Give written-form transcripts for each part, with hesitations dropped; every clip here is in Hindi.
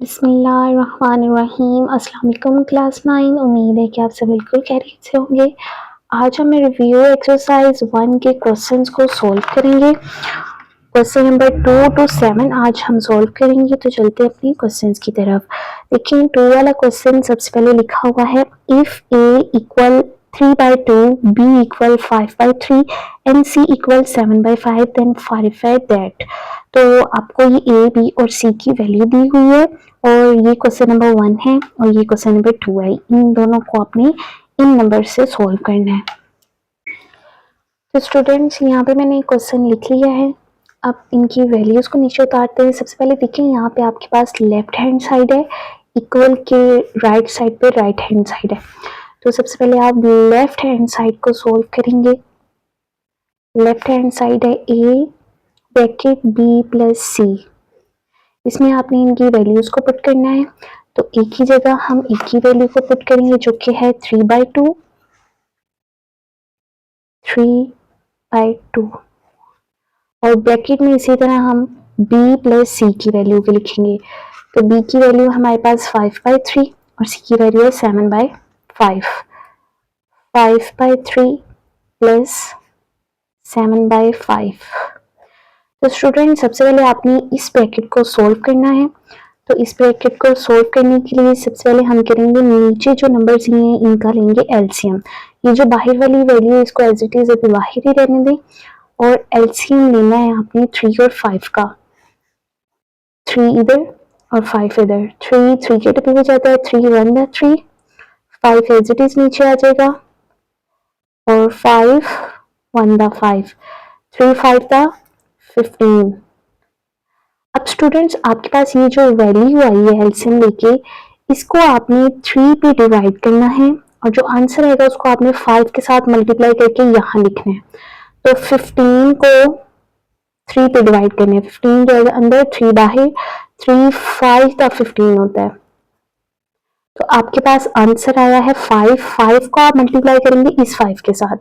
बिस्मिल्लाहिर्रहमानिर्रहीम। अस्सलाम वालेकुम क्लास 9। उम्मीद है कि आप सब बिल्कुल खैरियत से होंगे। आज हम रिव्यू एक्सरसाइज 1 के क्वेश्चंस को सॉल्व करेंगे। क्वेश्चन नंबर 2 to 7 आज हम सॉल्व करेंगे। तो चलते हैं अपनी क्वेश्चंस की तरफ। देखिए 2 वाला क्वेश्चन सबसे पहले लिखा हुआ है if a equal 3/2, b equal 5/3 and c equal 7/5 then verify that. तो आपको ये ए बी और सी की वैल्यू दी हुई है और ये क्वेश्चन नंबर 1 है और ये क्वेश्चन नंबर 2 है। इन दोनों को आपने इन नंबर से सॉल्व करना है। तो स्टूडेंट्स यहाँ पे मैंने क्वेश्चन लिख लिया है। अब इनकी वैल्यूज को नीचे उतारते हैं। सबसे पहले देखिए यहाँ पे आपके पास लेफ्ट हैंड साइड है, इक्वल के राइट साइड पे राइट हैंड साइड है। तो सबसे पहले आप लेफ्ट हैंड साइड को सॉल्व करेंगे। लेफ्ट हैंड साइड है ए ब्रैकेट बी प्लस सी। इसमें आपने इनकी वैल्यूज को पुट करना है। तो एक ही जगह हम एक ही वैल्यू को पुट करेंगे जो कि है 3/2 और ब्रैकेट में इसी तरह हम b प्लस सी की वैल्यू को लिखेंगे। तो b की वैल्यू हमारे पास 5/3 और c की वैल्यू है 7/5। 5/3 प्लस 7/5। तो स्टूडेंट सबसे पहले आपने इस ब्रैकेट को सॉल्व करना है। तो इस ब्रैकेट को सॉल्व करने के लिए सबसे पहले हम करेंगे नीचे जो नंबर्स लिए हैं इनका लेंगे एलसीएम। ये जो बाहर वाली वैल्यू है इसको एज इट इज अभी बाहर ही रहने दें और एलसीएम लेना है आपने 3 और 5 का। 3 इधर और 5 इधर। 3 के डबल हो जाता है, 3 1 दा 3, 5 एज इट इज नीचे आ जाएगा और 5 1 दा 5, 3 5 दा 15। अब स्टूडेंट्स आपके पास ये जो वैल्यू आई है एलसीएम लेके इसको आपने 3 पे डिवाइड करना है और जो आंसर आएगा उसको आपने 5 के साथ मल्टीप्लाई करके यहाँ लिखना है। तो 15 को 3 पे डिवाइड करना है। 15 जाएगा अंदर, 3 बाहर, 3 5 का 15 होता है। तो आपके पास आंसर आया है 5। 5 को आप मल्टीप्लाई करेंगे इस 5 के साथ।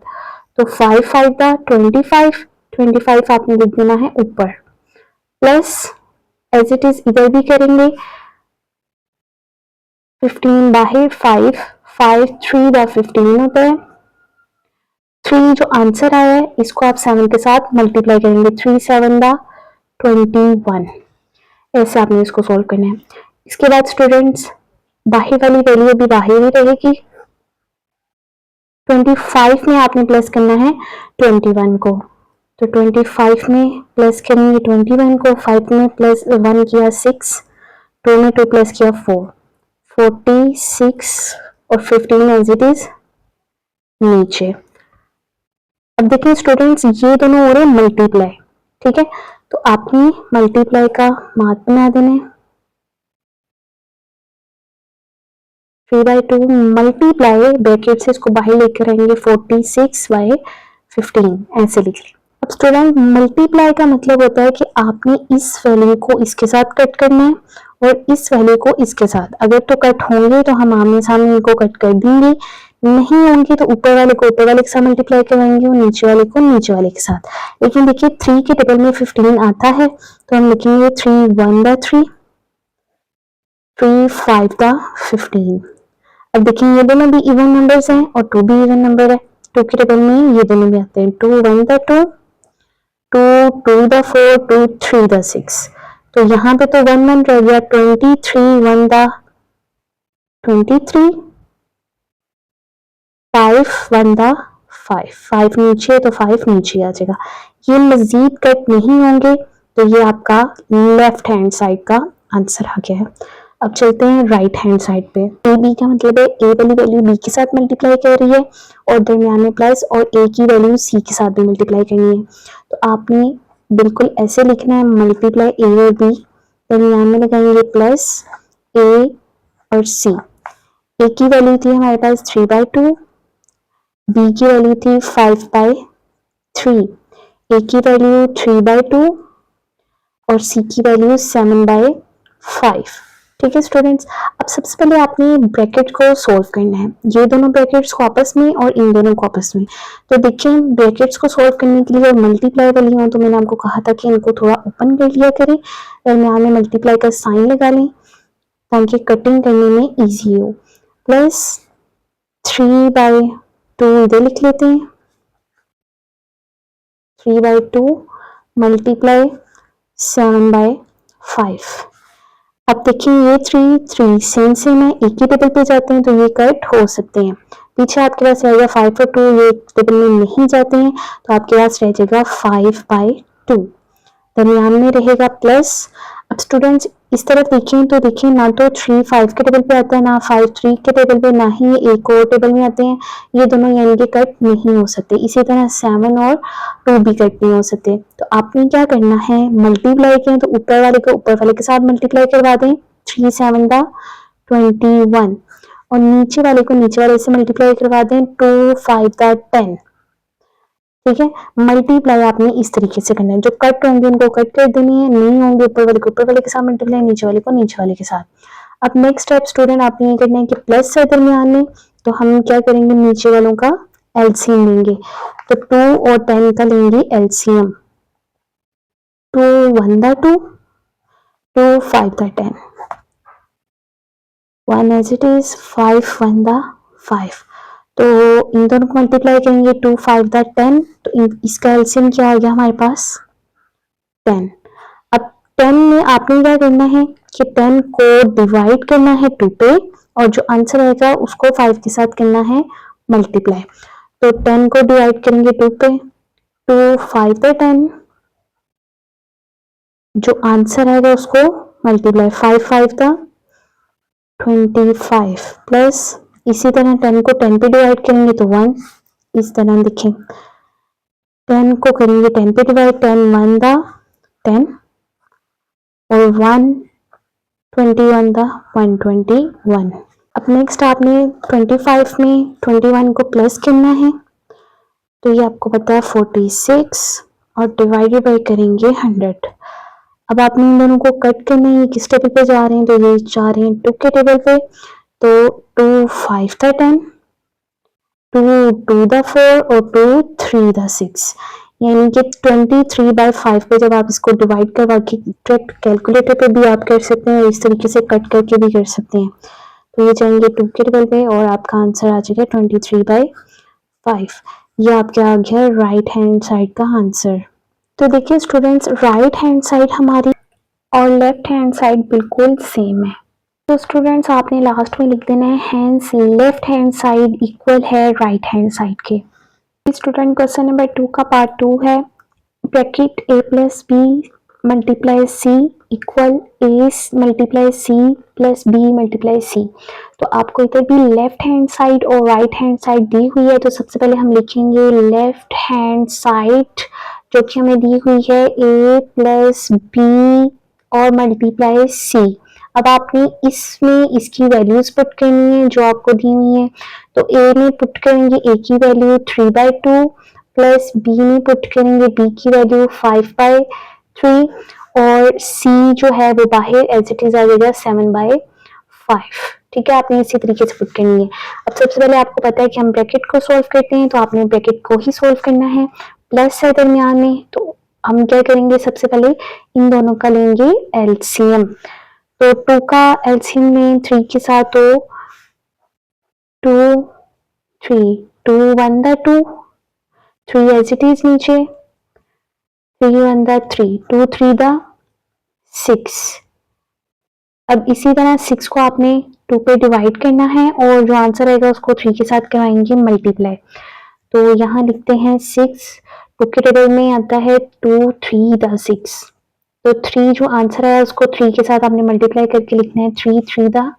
तो 5 5 का 25, 25 आपने लिख देना है ऊपर प्लस एज इट इज इधर भी करेंगे 15 बाहर, 5 5 3 का 15 होता है। 3 जो आंसर आया है इसको आप 7 के साथ मल्टीप्लाई करेंगे, 3 7 का 21। ऐसे आपने इसको सोल्व करना है। इसके बाद स्टूडेंट्स बाहर वाली वैल्यू भी बाहर ही रहेगी। 25 में आपने प्लस करना है 21 को। तो 25 में प्लस करेंगे 21 को, 5 में प्लस 1 किया 6, 2 में 2 प्लस किया 4, 46 और 15 एज इट इज नीचे। अब देखिए स्टूडेंट्स ये दोनों हो रहे हैं मल्टीप्लाई, ठीक है। तो आपने मल्टीप्लाई का मार्क बना देना है। 3/2 मल्टीप्लाई ब्रैकेट से इसको बाहर लेकर आएंगे 46/15 ऐसे लिख लें। अब स्टूडेंट मल्टीप्लाई का मतलब होता है कि आपने इस वैल्यू को इसके साथ कट करना है और इस वैल्यू को इसके साथ। अगर तो कट होंगे तो हम आमने सामने इनको कट कर देंगे, नहीं होंगे तो ऊपर वाले को ऊपर वाले के साथ मल्टीप्लाई करवाएंगे और नीचे वाले को नीचे वाले के साथ। लेकिन देखिए 3 के टेबल में 15 आता है तो हम लिखेंगे 3 1 का 3, 3 5 का 15। अब देखिए ये दोनों भी इवन नंबर्स हैं और 2 भी इवन नंबर है। 2 के टेबल में ये दोनों भी आते हैं, 2 1 का 2, 2 2 का 4, 2 3 का 6। तो यहाँ पे तो 1 1 रह गया, 23 1 का 23, 5 1 का 5, 5 नीचे तो 5 नीचे आ जाएगा। ये मजीद कट नहीं होंगे तो ये आपका लेफ्ट हैंड साइड का आंसर आ गया है। अब चलते हैं राइट हैंड साइड पे। ए बी का मतलब है ए वाली वैल्यू बी के साथ मल्टीप्लाई कर रही है और दरमियान में प्लस, और ए की वैल्यू सी के साथ भी मल्टीप्लाई करनी है। तो आपने बिल्कुल ऐसे लिखना है मल्टीप्लाई ए और बी, दरमियान में लगाएंगे प्लस ए और सी। ए की वैल्यू थी हमारे पास 3/2, बी की वैल्यू थी 5/3, ए की वैल्यू 3/2 और सी की वैल्यू 7/5। ठीक है स्टूडेंट्स। अब सबसे पहले आपने ब्रैकेट को सोल्व करना है, ये दोनों ब्रैकेट्स को आपस में और इन दोनों को आपस में। तो देखिए ब्रैकेट्स को सोल्व करने के लिए मल्टीप्लाई वाली हो तो मैंने आपको कहा था कि इनको थोड़ा ओपन कर लिया करें, दरमियान में मल्टीप्लाई का साइन लगा लें ताकि कटिंग करने में इजी हो। प्लस 3/2 इधर लिख लेते हैं, 3/2 मल्टीप्लाई 7/5। अब देखिए ये 3 सेम है, एक ही टेबल पे जाते हैं तो ये कट हो सकते हैं। पीछे आपके पास रहेगा 5 और 2, ये टेबल में नहीं जाते हैं तो आपके पास रह जाएगा 5/2। दरमियान में रहेगा प्लस। अब स्टूडेंट्स इस तरफ देखें तो देखिए ना तो 3 5 के टेबल पे आता है, ना 5 3 के टेबल पे, ना ही एक और टेबल में आते हैं। ये दोनों यानी कि कट नहीं हो सकते। इसी तरह 7 और 2 भी कट नहीं हो सकते। तो आपने क्या करना है, मल्टीप्लाई करें तो ऊपर वाले को ऊपर वाले के साथ मल्टीप्लाई करवा दें, 3 7 21, और नीचे वाले को नीचे वाले से मल्टीप्लाई करवा दें, 2 5 10। ठीक है, मल्टीप्लाई आपने इस तरीके से करना है, जो कट होंगे उनको कट कर देनी है, नहीं होंगे ऊपर वाले को ऊपर वाले के साथ मल्टीप्लाई, नीचे वाले को नीचे वाले के साथ। अब नेक्स्ट स्टेप स्टूडेंट आपने ये करना है कि प्लस है दरमियान में, तो हम क्या करेंगे, नीचे वालों का एलसीएम लेंगे। तो 2 और 10 का लेंगे एलसीएम, 2 1 2, 2 5 10, 1 एज इट इज, 5 1 5। तो इन दोनों को मल्टीप्लाई करेंगे, 2 5 10, तो इसका एलसीएम क्या आ गया हमारे पास, 10। अब 10 में आपने क्या करना है कि 10 को डिवाइड करना है 2 पे, और जो आंसर आएगा उसको 5 के साथ करना है मल्टीप्लाई। तो 10 को डिवाइड करेंगे 2 पे, 2 5 10, जो आंसर आएगा उसको मल्टीप्लाई, 5 5 25, प्लस इसी तरह 10 को 10 पे डिवाइड करेंगे तो 1, इस तरह लिखें, 10 को करेंगे 10 पे डिवाइड, 10 1 10, और 1 21 121। अब नेक्स्ट आपने 25 में 21 को प्लस करना है, तो ये आपको पता है 46, और डिवाइडेड बाय करेंगे 100। अब आपने इन दोनों को कट करना है, किस टेबल पे जा रहे हैं, तो ये जा रहे हैं 2 के टेबल पे, तो 2 5 10, 2 2 4, और 2 3 6, यानी कि 23/5 पे जब आप इसको डिवाइड करवा के डायरेक्ट कैलकुलेटर पे भी आप कर सकते हैं, इस तरीके से कट करके भी कर सकते हैं। तो ये जाएंगे 2 के टेबल पे और आपका आंसर आ जाएगा 23/5। ये आपके आ गया राइट हैंड साइड का आंसर। तो देखिए स्टूडेंट्स, राइट हैंड साइड हमारी और लेफ्ट हैंड साइड बिल्कुल सेम है। तो स्टूडेंट्स आपने लास्ट में लिख देना है hands left hand side equal है राइट हैंड साइड के। स्टूडेंट क्वेश्चन नंबर 2 का पार्ट 2 है, bracket a plus B multiply C equal a multiply C plus B multiply C. तो आपको इधर भी लेफ्ट हैंड साइड और राइट हैंड साइड दी हुई है, तो सबसे पहले हम लिखेंगे लेफ्ट हैंड साइड जो कि हमें दी हुई है a प्लस बी और मल्टीप्लाई सी। अब आपने इसमें इसकी वैल्यूज पुट करनी है जो आपको दी हुई है। तो a में पुट करेंगे a की वैल्यू 3/2, प्लस b में पुट करेंगे b की वैल्यू 5/3, और c जो है वो बाहर एज इट इज आ जाएगा 7/5। ठीक है, आपने इसी तरीके से पुट करनी है। अब सबसे पहले आपको पता है कि हम ब्रैकेट को सोल्व करते हैं, तो आपने ब्रैकेट को ही सोल्व करना है, प्लस है दरमियान में, तो हम क्या करेंगे, सबसे पहले इन दोनों का लेंगे एलसीएम। तो 2 का एलसीएम में 3 के साथ, तो 2 3, 2 1 2, 3 एज इट इज नीचे, 3 1 3, 2 3 6। अब इसी तरह 6 को आपने 2 पे डिवाइड करना है और जो आंसर आएगा उसको 3 के साथ करवाएंगे मल्टीप्लाई। तो यहाँ लिखते हैं 6, 2 के टेबल में आता है 2 3 6, तो 3 जो आंसर आया उसको 3 के साथ आपने मल्टीप्लाई करके लिखना है 3 3,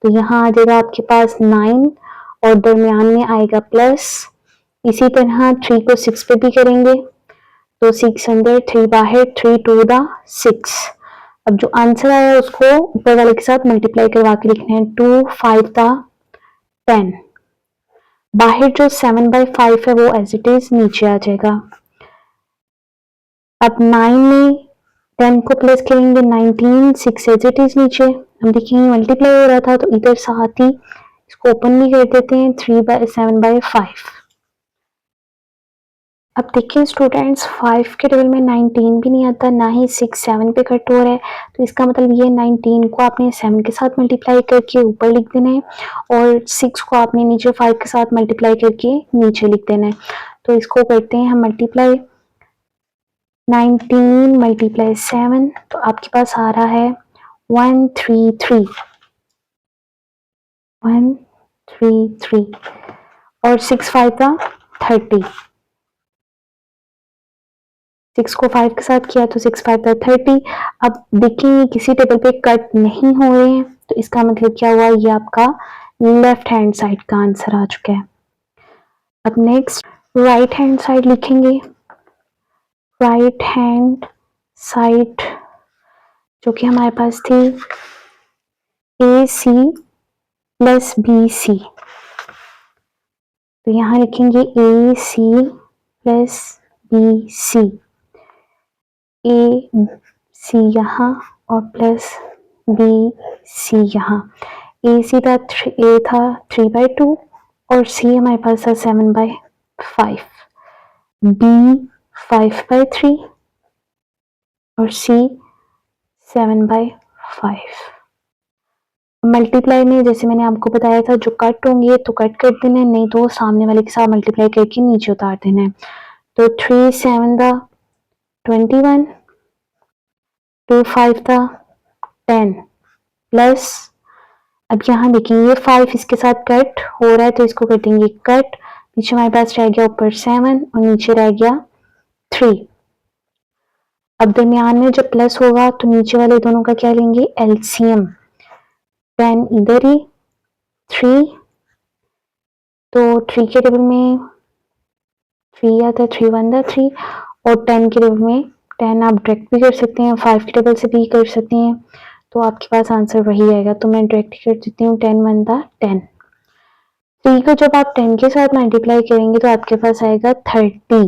तो यहाँ आ जाएगा आपके पास 9, और दरमियान में आएगा प्लस। इसी तरह 3 को 6 पे भी करेंगे, तो 6 अंदर 3 बाहर, 3 2 6। अब जो आंसर आया उसको ऊपर वाले के साथ मल्टीप्लाई करवा के लिखना है 2 5 10। बाहर जो 7/5 है वो एज इट इज नीचे आ जाएगा। अब 9 में 10 को प्लस करेंगे 19, 6 एज इट इज नीचे। हम देखेंगे मल्टीप्लाई हो रहा था तो इधर साथ ही इसको ओपन भी कर देते हैं, 3/7/5। अब देखिए स्टूडेंट्स 5 के टेबल में 19 भी नहीं आता, ना ही 6 7 पे कट हो रहा है, तो इसका मतलब ये 19 को आपने 7 के साथ मल्टीप्लाई करके ऊपर लिख देना है और 6 को आपने नीचे 5 के साथ मल्टीप्लाई करके नीचे लिख देना है। तो इसको करते हैं हम मल्टीप्लाई, 19 मल्टीप्लाई 7, तो आपके पास आ रहा है 133 और 6 5 का 30, 6 को 5 के साथ किया तो 6 5 का 30। अब देखेंगे किसी टेबल पे कट नहीं हो रहे हैं, तो इसका मतलब क्या हुआ, ये आपका लेफ्ट हैंड साइड का आंसर आ चुका है। अब नेक्स्ट राइट हैंड साइड लिखेंगे। राइट हैंड साइड जो कि हमारे पास थी AC प्लस BC, तो यहाँ लिखेंगे AC प्लस BC, AC यहाँ और प्लस BC यहाँ। AC था 3/2 और C हमारे पास था 7/5, B 5/3 और C 7/5। मल्टीप्लाई में जैसे मैंने आपको बताया था, जो कट होंगे तो कट कर देना है, नहीं तो सामने वाले के साथ मल्टीप्लाई करके नीचे उतार देना है। तो 3 7 था 21, 2 5 था 10 प्लस, अब यहाँ देखेंगे 5 इसके साथ कट हो रहा है तो इसको कर देंगे कट, पीछे हमारे पास रह गया ऊपर 7 और नीचे रह गया 3। अब दरमियान में जब प्लस होगा तो नीचे वाले दोनों का क्या लेंगे, एलसीएम। 10 इधर ही 3, तो 3 के टेबल में 3 आता है, 3 1 था 3 और 10 के टेबल में 10 आप डायरेक्ट भी कर सकते हैं, 5 के टेबल से भी कर सकते हैं, तो आपके पास आंसर वही आएगा। तो मैं डायरेक्ट कर देती हूँ, 10 1 था 10। 3 को जब आप 10 के साथ मल्टीप्लाई करेंगे तो आपके पास आएगा 30।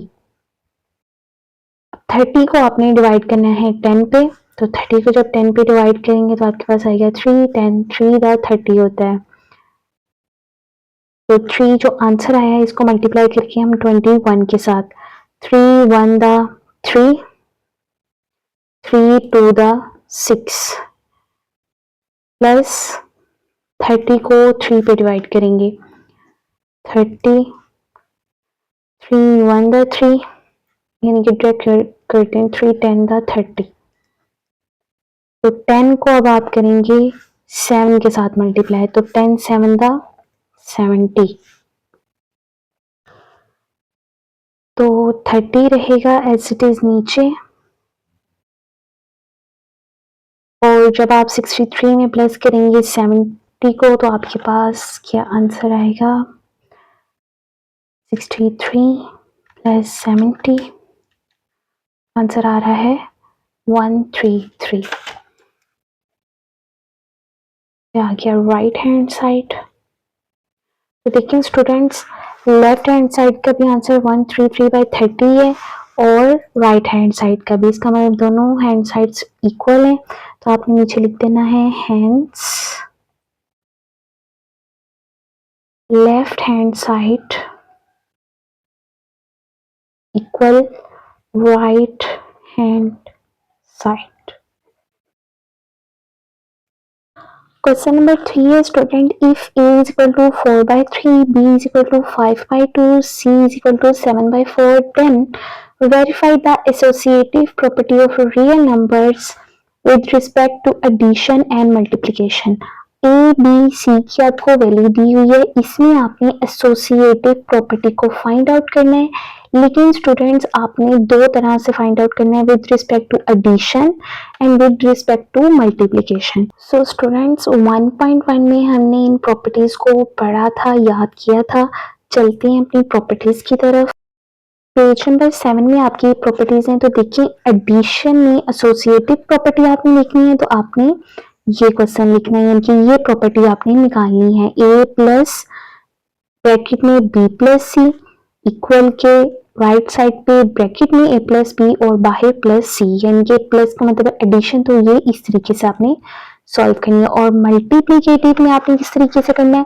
30 को आपने डिवाइड करना है 10 पे, तो 30 को जब 10 पे डिवाइड करेंगे तो आपके पास आएगा 3, 10 3 दा 30 होता है। तो 3 जो आंसर आया है इसको मल्टीप्लाई करके हम 21 के साथ, 3 1 दा 3, 3 2 दा 6 प्लस 30 को 3 पे डिवाइड करेंगे, 30 3 1 दा 3 यानी कि डायरेक्ट करते हैं 3 10 दा 30। तो 10 को अब आप करेंगे 7 के साथ मल्टीप्लाई, तो 10 7 दा 70, तो 30 रहेगा एज इट इज नीचे, और जब आप 63 में प्लस करेंगे 70 को तो आपके पास क्या आंसर आएगा, 63 प्लस 70 आंसर आ रहा है 133। आ गया राइट हैंड साइड। तो देखिए स्टूडेंट्स, लेफ्ट हैंड साइड का भी आंसर 133/30 है और राइट हैंड साइड का भी, इसका मतलब दोनों हैंड साइड्स इक्वल है, तो आपने नीचे लिख देना है hands left hand side equal right hand side. Question number 3 है student, if a is equal to 4/3, b is equal to 5/2, c is equal to 7/4, then verify the associative property of real numbers with respect to addition and multiplication। a b c की आपको वैल्यू दी हुई है, इसमें आपने एसोसिएटिव प्रॉपर्टी को फाइंड आउट करना है, लेकिन स्टूडेंट्स आपने दो तरह से फाइंड आउट करना है, with respect to addition and with respect to multiplication. So students 1.1 में हमने इन प्रॉपर्टीज को पढ़ा था, याद किया था। चलते हैं अपनी प्रॉपर्टीज की तरफ। पेज नंबर 7 में आपकी प्रॉपर्टीज हैं, तो देखिए एडिशन में एसोसिएटिव प्रॉपर्टी आपने लिखनी है, तो आपने ये क्वेश्चन लिखना है, यानी कि ये प्रॉपर्टी आपने निकालनी है, a प्लस ब्रैकेट में b प्लस सी इक्वल के राइट साइड पे ब्रैकेट में a प्लस बी और बाहर प्लस सी, यानी कि प्लस का मतलब एडिशन, तो ये इस तरीके से आपने सॉल्व करनी है। और मल्टीप्लिकेटिव में आपने किस तरीके से करना है,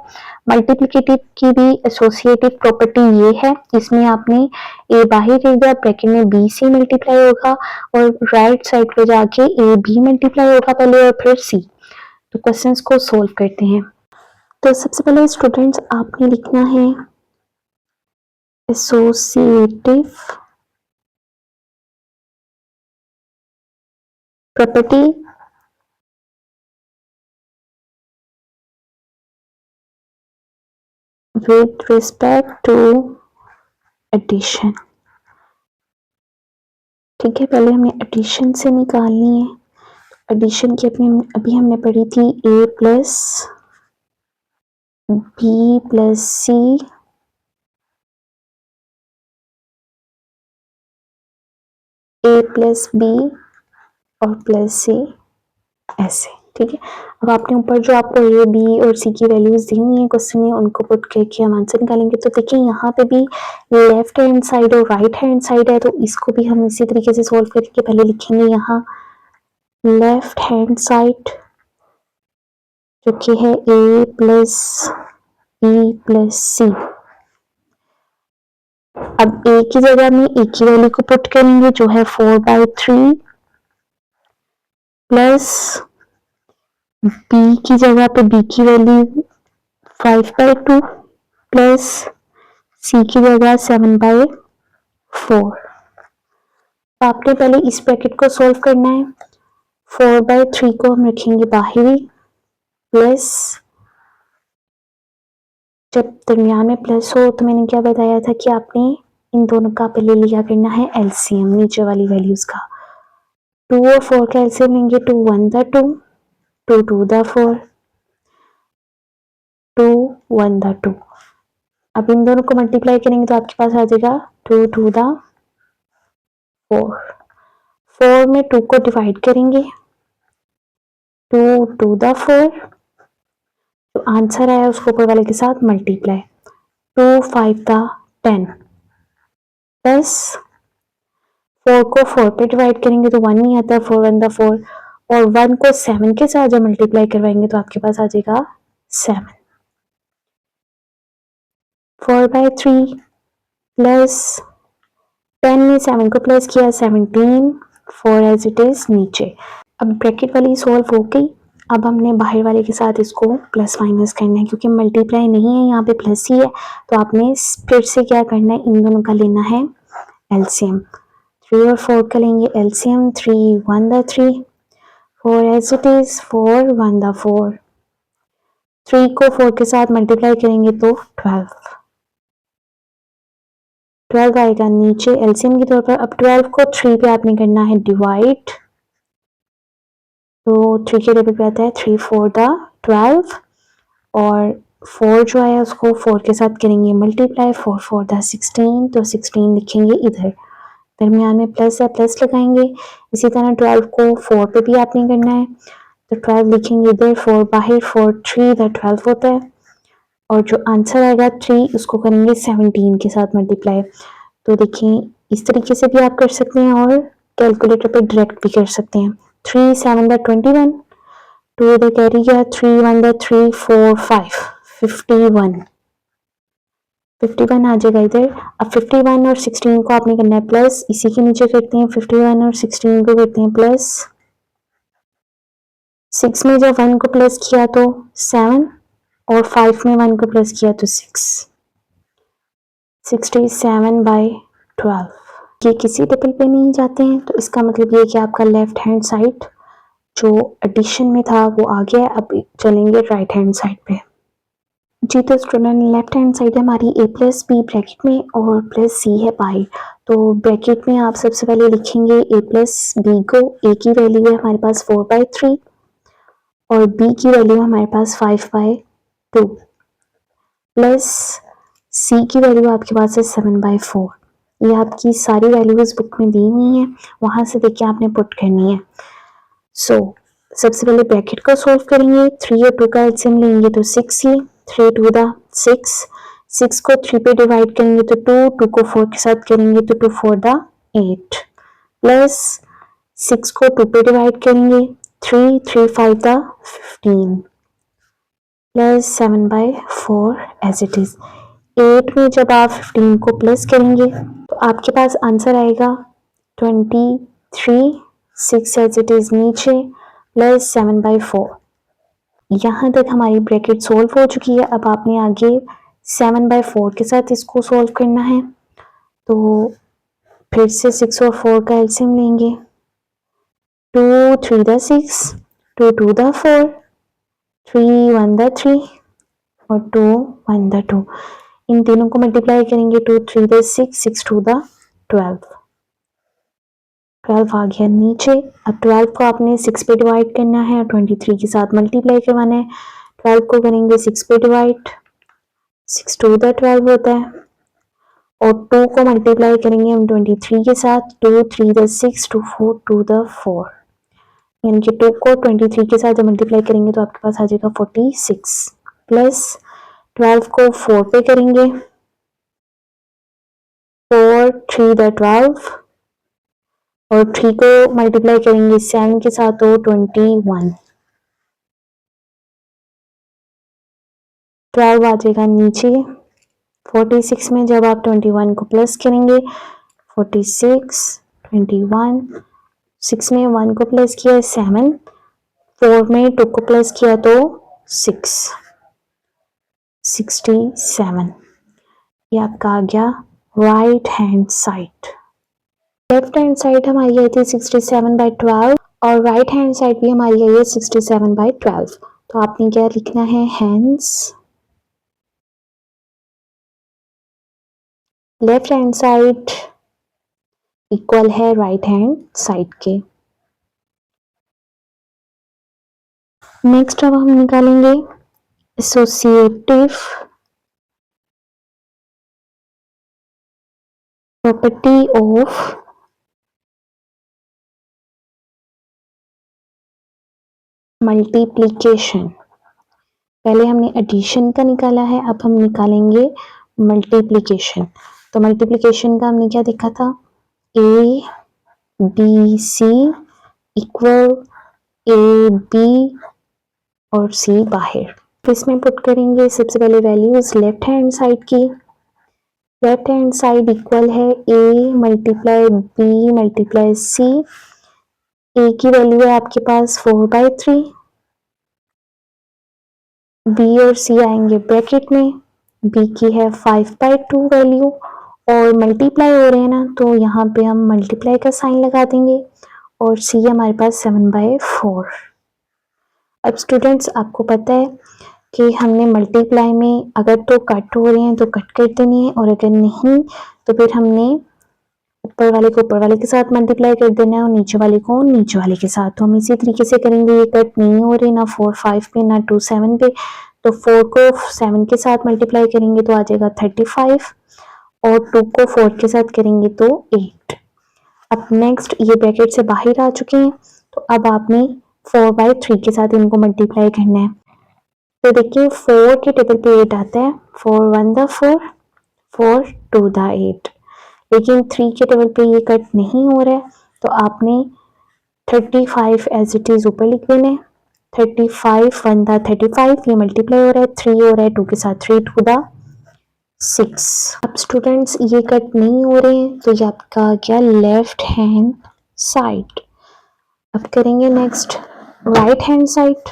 मल्टीप्लिकेटिव की भी एसोसिएटिव प्रॉपर्टी ये है, इसमें आपने ए बाहर रह गया, ब्रैकेट में बी से मल्टीप्लाई होगा और राइट साइड पे जाके ए बी मल्टीप्लाई होगा पहले और फिर सी। तो क्वेश्चंस को सोल्व करते हैं। तो सबसे पहले स्टूडेंट्स आपने लिखना है associative property with respect to addition। ठीक है, पहले हमने एडिशन से निकालनी है। एडिशन की अभी हमने पढ़ी थी a plus B plus C a plus B और प्लस सी ऐसे। ठीक है, अब आपने ऊपर जो आपको ए बी और सी की वैल्यूज दी हुई है क्वेश्चन में उनको पुट करके हम आंसर निकालेंगे। तो देखिए यहाँ पे भी लेफ्ट हैंड साइड और राइट हैंड साइड है, तो इसको भी हम इसी तरीके से सोल्व करके पहले लिखेंगे यहाँ लेफ्ट हैंड साइड जो कि है ए प्लस बी प्लस सी। अब ए की जगह में ए की वैल्यू को पुट करेंगे जो है 4/3 प्लस बी की जगह पे बी की वैल्यू 5/2 प्लस सी की जगह 7/4। आपने पहले इस ब्रैकेट को सोल्व करना है। 4/3 को हम रखेंगे बाहरी प्लस, जब दरमियान में प्लस हो तो मैंने क्या बताया था कि आपने इन दोनों का पहले लिया करना है एलसीएम नीचे वाली वैल्यूज का। 2 और 4 का एलसीएम लेंगे 2 1 दा 2, 2 2 दा 4, 2 1 दा 2। अब इन दोनों को मल्टीप्लाई करेंगे तो आपके पास आ जाएगा 2 2 दा 4। 4 में 2 को डिवाइड करेंगे 2 2 दा 4, तो आंसर आया उसको ऊपर वाले के साथ मल्टीप्लाई 2 5 दा 10 प्लस 4 को 4 पे डिवाइड करेंगे तो 1 नहीं आता, 4 1 दा 4 और 1 को 7 के साथ जब मल्टीप्लाई करवाएंगे तो आपके पास आ जाएगा 7। 4/3 प्लस 10 में 7 को प्लस किया 17, 4 एज इट इज नीचे। अब ब्रैकेट वाली सॉल्व हो गई। अब हमने बाहर वाले के साथ इसको प्लस माइनस करना है क्योंकि मल्टीप्लाई नहीं है यहाँ पे प्लस ही है, तो आपने फिर से क्या करना है इन दोनों का लेना है एलसीएम। 3 और 4 का लेंगे एलसीएम 3 1 दा 3, 4 एज इट इज 4 1 दा 4। 3 को 4 के साथ मल्टीप्लाई करेंगे तो 12 आएगा नीचे एलसीएम के तौर पर। अब 12 को 3 पे आपने करना है डिवाइड, तो 3 के टेबल पे आता है 3 4 दा 12 और 4 जो है उसको 4 के साथ करेंगे मल्टीप्लाई 4 4 दा 16, तो 16 लिखेंगे इधर, दरमियान में प्लस है प्लस लगाएंगे। इसी तरह 12 को 4 पे भी आपने करना है, तो 12 लिखेंगे इधर, 4 बाहर 4 3 दा 12 होता है और जो आंसर आएगा 3 उसको करेंगे 17 के साथ मल्टीप्लाई। तो देखिए इस तरीके से भी आप कर सकते हैं और कैलकुलेटर पे डायरेक्ट भी कर सकते हैं। 3 7 दा 21, 2 इधर कैरी गया 3 1 दा 3 4 5 51 आ जाएगा इधर। अब 51 और 16 को आपने करना है प्लस, इसी के नीचे करते हैं 51 और 16 को करते हैं प्लस। 6 में जब 1 को प्लस किया तो 7 और 5 में 1 को प्लस किया तो 6, 67/12। ये किसी टेबल पे नहीं जाते हैं, तो इसका मतलब ये कि आपका लेफ्ट हैंड साइड जो एडिशन में था वो आ गया। अब चलेंगे राइट हैंड साइड पे। जी तो स्टूडेंट लेफ्ट हैंड साइड है हमारी a प्लस बी ब्रैकेट में और प्लस सी है बाहर। तो ब्रैकेट में आप सबसे पहले लिखेंगे a प्लस बी को, a की वैल्यू है हमारे पास 4/3 और b की वैल्यू है हमारे पास 5/2 प्लस c की वैल्यू आपके पास है 7/4। ये आपकी सारी वैल्यूज बुक में दी हुई हैं, वहां से देख के आपने पुट करनी है। सबसे पहले ब्रैकेट को सोल्व करेंगे। 3 और 2 का एलसीएम लेंगे तो 6 ही, 3 2 दा 6, 6 को 3 पे डिवाइड करेंगे तो 2, 2 को 4 के साथ करेंगे तो 2 4 दा 8 प्लस 6 को 2 पे डिवाइड करेंगे 3 3 5 दा 15 प्लस 7/4 एज इट इज। 8 में जब आप 15 को प्लस करेंगे तो आपके पास आंसर आएगा 23, 6 एज इट इज नीचे प्लस 7/4। यहाँ तक हमारी ब्रैकेट सोल्व हो चुकी है। अब आपने आगे 7/4 के साथ इसको सोल्व करना है। तो फिर से 6 और 4 का एलसीएम लेंगे। 2 3 द 6, 2 2 द 4, 3 1 द 3 और 2 1 द 2। इन तीनों को मल्टीप्लाई करेंगे। 2 3 द 6, 6 2 द 12, 12 आ गया नीचे। अब 12 को आपने 6 पे डिवाइड करना है और 23 के साथ मल्टीप्लाई करवाना है। 12 को करेंगे 6 पे डिवाइड, 6 2 द 12 होता है और 2 को मल्टीप्लाई करेंगे हम 23 के साथ। 2 3 द 6, 2 4 2 द 4, यानी कि 2 को 23 के साथ जब मल्टीप्लाई करेंगे तो आपके पास आ जाएगा 46 प्लस 12 को 4 पे करेंगे। 4 3 द 12 और 3 को मल्टीप्लाई करेंगे 7 के साथ तो 21। 12 आ जाएगा नीचे। 46 में जब आप 21 को प्लस करेंगे 46, 21, 6 में 1 को प्लस किया 7, 4 में 2 को प्लस किया तो 6, 67। ये आपका आ गया right hand side. Left hand side हमारी आई थी 67/12 और राइट हैंड साइड भी हमारी आई है 67/12। तो आपने क्या लिखना है, hands left hand side equal है राइट हैंड साइड के। नेक्स्ट अब हम निकालेंगे एसोसिएटिव प्रॉपर्टी ऑफ मल्टीप्लिकेशन। पहले हमने एडिशन का निकाला है, अब हम निकालेंगे मल्टीप्लिकेशन। तो मल्टीप्लिकेशन का हमने क्या देखा था, A B C equal A B और सी बाहर। तो इसमें पुट करेंगे सबसे पहले वैल्यूज लेफ्ट हैंड साइड की। लेफ्ट हैंड साइड इक्वल है A multiply B multiply C. A की वैल्यू है आपके पास 4/3, बी और सी आएंगे ब्रैकेट में, बी की है 5/2 वैल्यू और मल्टीप्लाई हो रहे हैं ना तो यहाँ पे हम मल्टीप्लाई का साइन लगा देंगे और सी हमारे पास 7/4। अब स्टूडेंट्स आपको पता है कि हमने मल्टीप्लाई में अगर तो कट हो रहे हैं तो कट कर देनी है और अगर नहीं तो फिर हमने ऊपर वाले को ऊपर वाले के साथ मल्टीप्लाई कर देना है और नीचे वाले को नीचे वाले के साथ। तो हम इसी तरीके से करेंगे। ये कट नहीं हो रहे ना 4 5 पे ना 2 7 पे, तो 4 को 7 के साथ मल्टीप्लाई करेंगे तो आ जाएगा 35 और 2 को 4 के साथ करेंगे तो 8। अब नेक्स्ट ये ब्रैकेट से बाहर आ चुके हैं तो अब आपने 4/3 के साथ इनको मल्टीप्लाई करना है। तो देखिए 4 के टेबल पे 8 आता है, 4 1 द 4, 4 2 द 8, लेकिन 3 के टेबल पे ये कट नहीं हो रहा है तो आपने 35 एज इट इज ऊपर लिख देना है। 35 1 द 35, ये मल्टीप्लाई हो रहा है, 3 हो रहा है 2 के साथ, 3 2 द 6। अब स्टूडेंट्स ये कट नहीं हो रहे हैं तो ये आपका क्या लेफ्ट हैंड साइड। अब करेंगे next right hand side.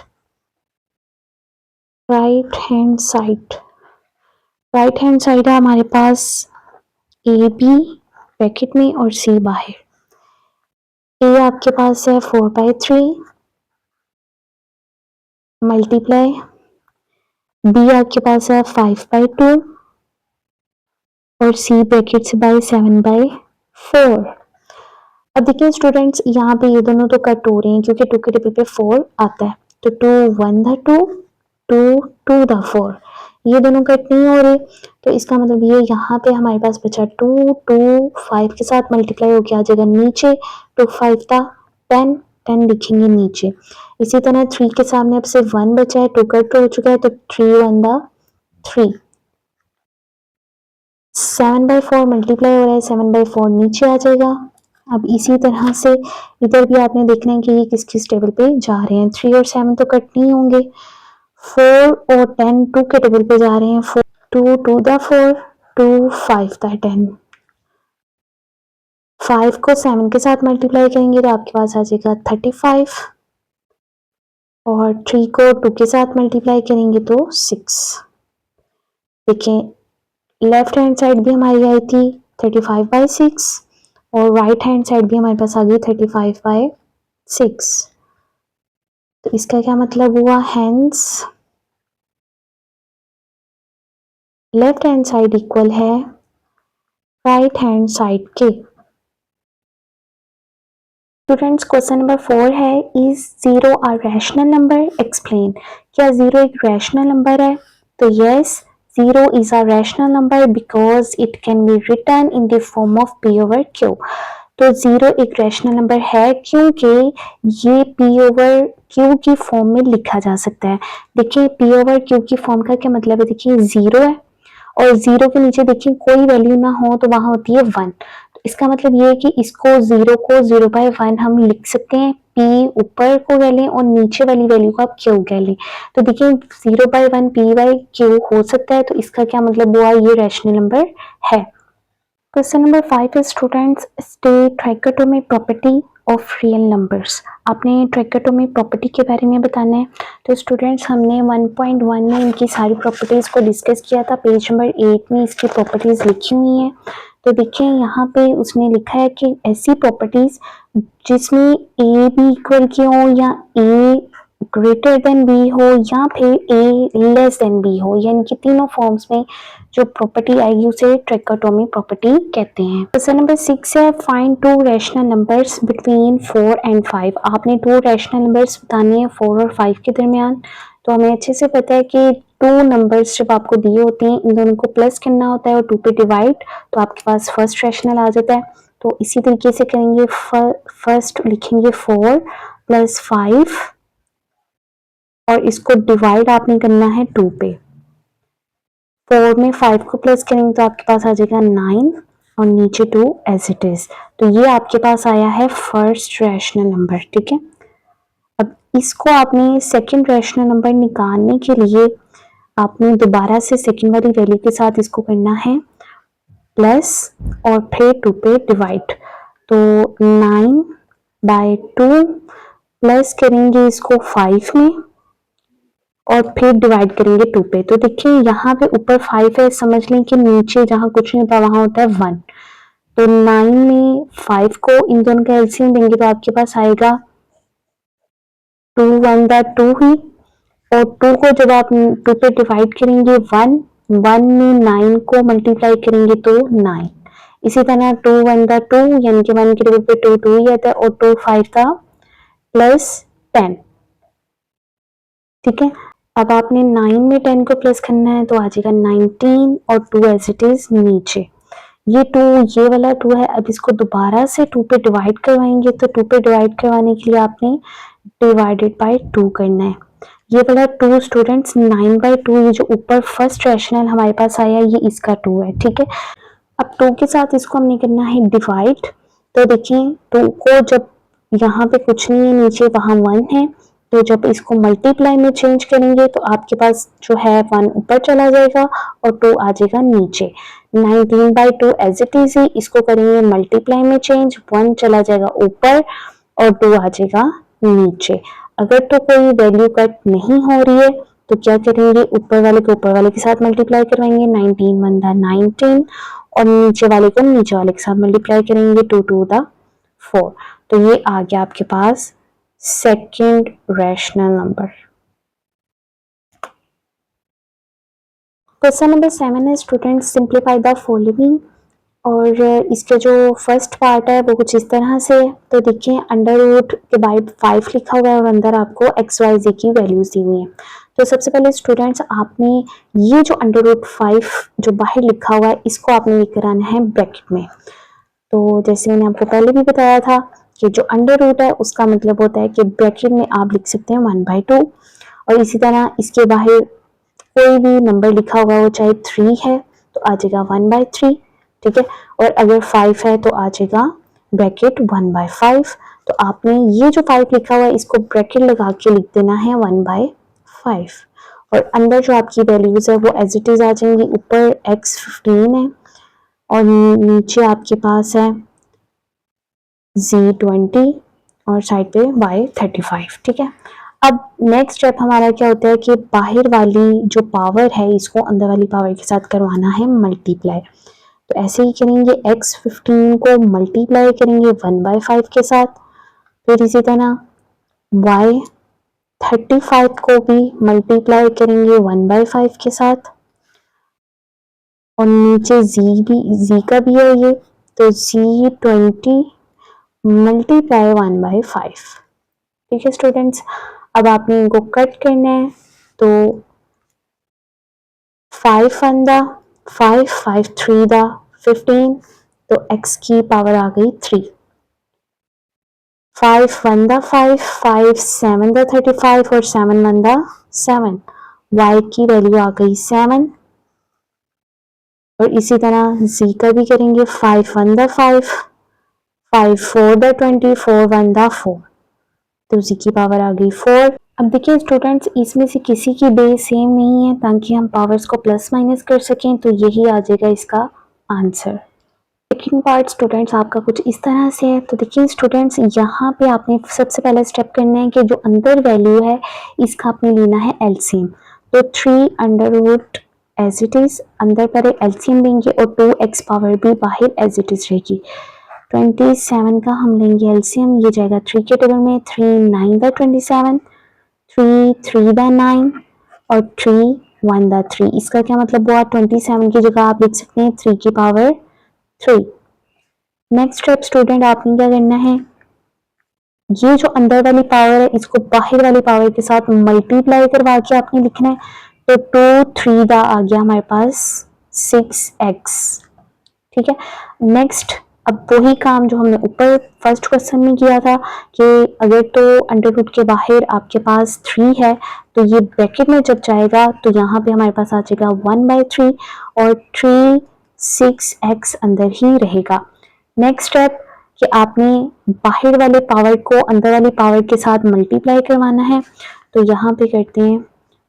Right hand side, right hand side है हमारे पास ए बी ब्रैकेट में और सी बाहर। ए आपके पास है 4/3 मल्टीप्लाई, बी आपके पास है 5/2 और सी ब्रैकेट से बाय 7/4। अब देखिए स्टूडेंट्स यहाँ पे ये दोनों तो कट हो रहे हैं क्योंकि 2 के टेबल पे 4 आता है, तो 2 1 द 2, 2 2 द 4, ये दोनों कट नहीं हो रहे तो इसका मतलब ये यहाँ पे हमारे पास बचा 2 2 5 के साथ मल्टीप्लाई होकर आ जाएगा नीचे, 2 5 था 10, 10 लिखेंगे नीचे। इसी तरह 3 के सामने अब सिर्फ 1 बचा है, 2 कट हो चुका है तो 3 1 द 3, 7/4 मल्टीप्लाई हो रहा है, 7/4 नीचे आ जाएगा। अब इसी तरह से इधर भी आपने देखना है कि ये किस किस टेबल पे जा रहे हैं। 3 और 7 तो कट नहीं होंगे, 4 और 10 2 के टेबल पे जा रहे हैं, 2 टू द 4, 2 5 द 10, 5 को 7 के साथ मल्टीप्लाई करेंगे तो आपके पास आ जाएगा 35, और 3 को 2 के साथ मल्टीप्लाई करेंगे तो 6। देखिए लेफ्ट हैंड साइड भी हमारी आई थी 35/6, और राइट हैंड साइड भी हमारे पास आ गई 35/6। तो इसका क्या मतलब हुआ, hence left hand side equal है राइट हैंड साइड के। स्टूडेंट्स क्वेश्चन नंबर 4 है, is 0 a rational number, explain. क्या 0 एक रैशनल नंबर है? तो yes, 0 is a rational number because it can be written in the form of p over q। तो 0 एक रैशनल नंबर है क्योंकि ये p over q की फॉर्म में लिखा जा सकता है। देखिए p over q की फॉर्म का क्या मतलब है, देखिए 0 है और 0 के नीचे देखिए कोई वैल्यू ना हो तो वहां होती है 1। तो इसका मतलब ये है कि इसको 0 को 0/1 हम लिख सकते हैं, p ऊपर को कह लें और नीचे वाली वैल्यू को आप q कह लें। तो देखिए 0/1 p/q हो सकता है, तो इसका क्या मतलब हुआ, ये रैशनल नंबर है। Question number 5 is students state trichotomy property of real numbers. आपने ट्राइकोटोमी प्रॉपर्टी के बारे में बताना है। तो स्टूडेंट्स हमने 1.1 में इनकी सारी प्रॉपर्टीज को डिस्कस किया था, पेज नंबर 8 में इसकी प्रॉपर्टीज लिखी हुई हैं। तो देखिए यहाँ पे उसने लिखा है कि ऐसी प्रॉपर्टीज जिसमें ए बी इक्वल की हो, या ए ग्रेटर देन बी हो, या फिर ए लेस देन बी हो, यानी कि तीनों फॉर्म्स में जो प्रॉपर्टी आएगी उसे ट्राइकोटोमी प्रॉपर्टी कहते हैं। क्वेश्चन नंबर 6 है, find 2 rational numbers between 4 and 5। आपने 2 रैशनल नंबर्स बताने हैं 4 और 5 के दरमियान। तो हमें अच्छे से पता है कि 2 नंबर्स जब आपको दिए होते हैं इन दोनों को प्लस करना होता है और 2 पे डिवाइड, तो आपके पास फर्स्ट रैशनल आ जाता है। तो इसी तरीके से करेंगे, फर्स्ट लिखेंगे 4 + 5 और इसको डिवाइड आपने करना है 2 पे। 4 में 5 को प्लस करेंगे तो आपके पास आ जाएगा 9 और नीचे 2 एज इट इज। तो ये आपके पास आया है फर्स्ट रैशनल नंबर, ठीक है। अब इसको आपने सेकंड रैशनल नंबर निकालने के लिए आपने दोबारा से सेकंड वाली वैल्यू के साथ इसको करना है प्लस और फिर 2 पे डिवाइड। तो 9/2 प्लस करेंगे इसको 5 में और फिर डिवाइड करेंगे 2 पे। तो देखिए यहाँ पे ऊपर 5 है, समझ लें कि नीचे जहां कुछ नहीं होता वहां होता है 1। तो 9 में 5 को इन दोनों का एलसीएम देंगे तो आपके पास आएगा 2 1 2 ही, और 2 को जब आप 2 पे डिवाइड करेंगे 1 में 9 को मल्टीप्लाई करेंगे तो 9। इसी तरह 2 1 2 यानी कि 1 के जगह पे 2 2 ही आता है, और 2 5 का +10, ठीक है। अब आपने 9 में 10 को प्लस करना है तो आ जाएगा 19 और 2 एज इट इज नीचे। ये 2 ये वाला 2 है, अब इसको दोबारा से 2 पे डिवाइड करवाएंगे। तो 2 पे डिवाइड करवाने के लिए आपने डिवाइडेड बाय 2 करना है। ये वाला 2 स्टूडेंट्स 9/2, ये जो ऊपर फर्स्ट रैशनल हमारे पास आया ये इसका 2 है, ठीक है। अब 2 के साथ इसको हमने करना है डिवाइड। तो देखिए 2 को जब यहाँ पे कुछ नहीं है नीचे वहां 1 है, तो जब इसको मल्टीप्लाई में चेंज करेंगे तो आपके पास जो है 1 ऊपर चला जाएगा और 2 आ जाएगा नीचे। 19/2 एज इट इज ही, इसको करेंगे मल्टीप्लाई में चेंज, 1 चला जाएगा ऊपर और 2 आ जाएगा नीचे। अगर तो कोई वैल्यू कट नहीं हो रही है तो क्या करेंगे, ऊपर वाले को ऊपर वाले के साथ मल्टीप्लाई करवाएंगे, 19 1 19, और नीचे वाले को नीचे वाले के साथ मल्टीप्लाई करेंगे, 2 2 4। तो ये आ गया आपके पास second rational number. Question number 7 है, स्टूडेंट्स सिंप्लीफाई द फॉलोइंग। और इसके जो फर्स्ट पार्ट है वो कुछ इस तरह से है। तो देखिए √5 लिखा हुआ है और अंदर आपको XYZ की वैल्यूज दी हुई है। तो सबसे पहले स्टूडेंट्स आपने ये जो √5 जो बाहर लिखा हुआ है इसको आपने ये कराना है ब्रैकेट में। तो जैसे मैंने आपको पहले भी बताया था कि जो अंडर रूट है उसका मतलब होता है कि ब्रैकेट में आप लिख सकते हैं 1/2, और इसी तरह इसके बाहर कोई भी नंबर लिखा होगा वो चाहे 3 है तो आ जाएगा 1/3, ठीक है। और अगर 5 है तो आ जाएगा ब्रैकेट 1/5। तो आपने ये जो 5 लिखा हुआ है इसको ब्रैकेट लगा के लिख देना है 1/5। और अंदर जो आपकी वैल्यूज है वो एज इट इज आ जाएंगी। ऊपर x15 है और नीचे आपके पास है z20 और साइड पे y35। ठीक है, अब नेक्स्ट स्टेप हमारा क्या होता है कि बाहर वाली जो पावर है इसको अंदर वाली पावर के साथ करवाना है मल्टीप्लाई। तो ऐसे ही करेंगे, x15 को मल्टीप्लाई करेंगे 1/5 के साथ, फिर इसी तरह y35 को भी मल्टीप्लाई करेंगे 1/5 के साथ, और नीचे z का भी है ये, तो z20 मल्टीप्लाई 1/5। ठीक है स्टूडेंट्स, अब आपने इनको कट करना है, तो 5 1 दा 5, 5 3 दा 15, तो x की पावर आ गई 3। 5 1 दा 5, 5 7 दा 35 और 7 1 दा 7, y की वैल्यू आ गई 7। और इसी तरह z का भी करेंगे, 5 1 दा 5, 5 4 दा 20, 4 1 दा 4, तो z की पावर आ गई 4। अब देखिए स्टूडेंट्स, इसमें से किसी की बेस सेम नहीं है, ताकि हम पावर्स को प्लस माइनस कर सकें, तो यही आ जाएगा इसका आंसर। सेकंड पार्ट स्टूडेंट्स आपका कुछ इस तरह से है। तो देखिए स्टूडेंट्स, यहाँ पे आपने सबसे पहले स्टेप करना है कि जो अंदर वैल्यू है इसका आपने लेना है एलसीएम। तो 3 under root as it is अंदर पर एलसीएम लेंगे और 2x पावर भी बाहर एज इट इज रहेगी। 27 का हम लेंगे एलसीएम, ये जाएगा 3 के टेबल में, 3 9 दा 27, 3 3 दा 9 और 3 1 दा 3। इसका क्या मतलब हुआ, 27 की जगह आप लिख सकते हैं 3 की पावर 3। नेक्स्ट स्टेप स्टूडेंट आपने क्या करना है, ये जो अंदर वाली पावर है इसको बाहर वाली पावर के साथ मल्टीप्लाई करवा के आपने लिखना है। तो 2 3 दा आ गया हमारे पास 6x। ठीक है, नेक्स्ट अब वही काम जो हमने ऊपर फर्स्ट क्वेश्चन में किया था कि अगर तो अंडर रूट के बाहर आपके पास 3 है, तो ये ब्रैकेट में जब जाएगा तो यहाँ पे हमारे पास आ जाएगा 1/3 और 3 6x अंदर ही रहेगा। नेक्स्ट स्टेप कि आपने बाहर वाले पावर को अंदर वाली पावर के साथ मल्टीप्लाई करवाना है। तो यहाँ पे करते हैं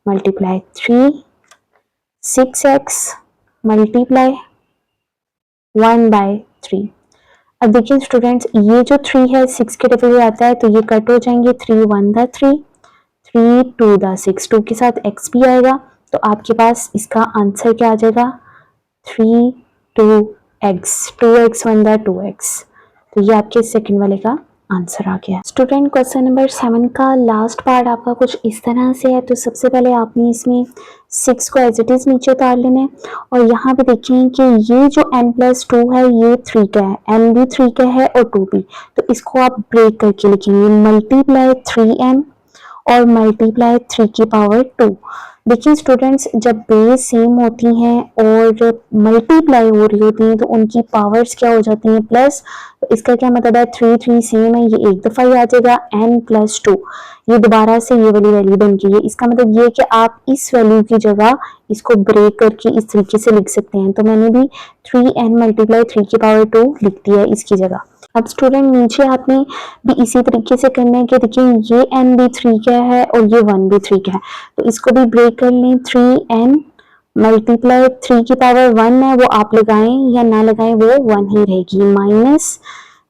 मल्टीप्लाई 3 6x मल्टीप्लाई 1/3। अब देखिए स्टूडेंट्स, ये जो 3 है 6 के टेबल में आता है, तो ये कट हो जाएंगे, 3 1 दा 3, 3 2 दा 6, 2 के साथ x भी आएगा, तो आपके पास इसका आंसर क्या आ जाएगा 3 2x, 2x 1 दा 2x। तो ये आपके सेकंड वाले का आंसर आ गया। स्टूडेंट क्वेश्चन नंबर 7 का लास्ट पार्ट आपका कुछ इस तरह से है। तो सबसे पहले आपने इसमें 6 को एज इट इज नीचे उतार लेना है, और यहाँ पे देखें कि ये जो n+2 है ये 3 का है, n भी 3 का है और 2 भी, तो इसको आप ब्रेक करके लिखेंगे मल्टीप्लाई 3n और मल्टीप्लाई 3 की पावर 2। देखिए स्टूडेंट्स, जब बेस सेम होती हैं और मल्टीप्लाई हो रही होती हैं तो उनकी पावर्स क्या हो जाती हैं प्लस। तो इसका क्या मतलब है, 3 3 सेम है, ये एक दफा ही आ जाएगा, n+2 ये दोबारा से ये वाली वैल्यू बन गई है। इसका मतलब ये कि आप इस वैल्यू की जगह इसको ब्रेक करके इस तरीके से लिख सकते हैं। तो मैंने भी 3n मल्टीप्लाई 3 की पावर 2 लिख दिया है इसकी जगह। अब स्टूडेंट नीचे आपने भी इसी तरीके से करना है कि देखिए ये n भी 3 का है और ये 1 भी 3 का है, तो इसको भी ब्रेक कर लें। 3n मल्टीप्लाई 3 की पावर 1 है, वो आप लगाएं या ना लगाएं वो 1 ही रहेगी, माइनस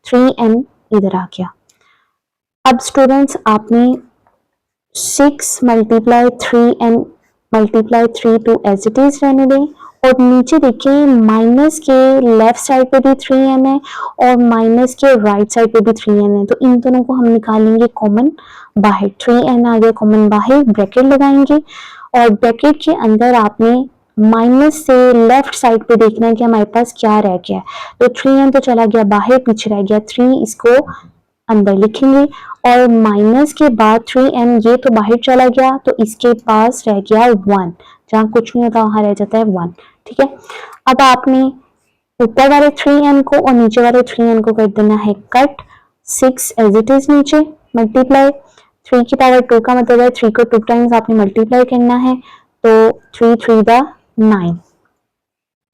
3n इधर आ गया। अब स्टूडेंट्स आपने 6 multiply 3n multiply 3 to as it is रहने दें, और नीचे देखिए माइनस के लेफ्ट साइड पे भी 3n है और माइनस के राइट साइड पे भी 3n है, तो इन दोनों को हम निकालेंगे कॉमन बाहर। 3n आ गया कॉमन बाहर, ब्रैकेट लगाएंगे और ब्रैकेट के अंदर आपने माइनस से लेफ्ट साइड पे देखना है कि हमारे पास क्या रह गया है। तो 3n तो चला गया बाहर, पीछे रह गया 3, इसको अंदर लिखेंगे, और माइनस के बाद 3n ये तो बाहर चला गया, तो इसके पास रह गया 1, जहां कुछ नहीं होता वहां रह जाता है 1। ठीक है, अब आपने ऊपर वाले 3n को और नीचे वाले 3n को कर देना है कट। 6 एज इट इज नीचे मल्टीप्लाई 3 की पावर 2 का मतलब है 3 को 2 टाइम्स आपने मल्टीप्लाई करना है, तो 3 3 दा 9,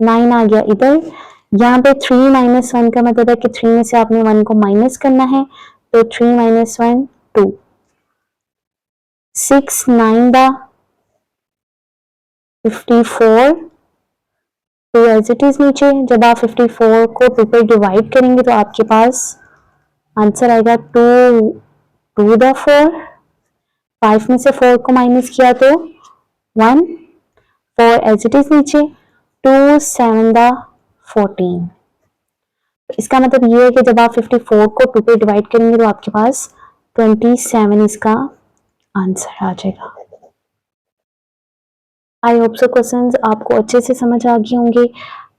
9 आ गया इधर। यहाँ पे 3 - 1 का मतलब है कि 3 में से आपने 1 को माइनस करना है, तो 3 - 1 2, 6 9 दा 54 2 एज इट इज नीचे। जब आप 54 को 2 पे डिवाइड करेंगे तो आपके पास आंसर आएगा 2 2 द 4, 5 में से 4 को माइनस किया तो 1, 4 एज इट इज नीचे, 2 7 द 14। इसका मतलब ये है कि जब आप 54 को 2 पे डिवाइड करेंगे तो आपके पास 27 इसका आंसर आ जाएगा। आई होप सो क्वेश्चंस आपको अच्छे से समझ आ गए होंगे।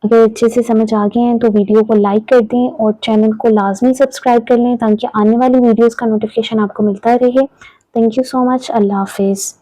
अगर अच्छे से समझ आ गए हैं तो वीडियो को लाइक कर दें और चैनल को लाजमी सब्सक्राइब कर लें ताकि आने वाली वीडियोस का नोटिफिकेशन आपको मिलता रहे। Thank you so much. अल्लाह हाफिज़।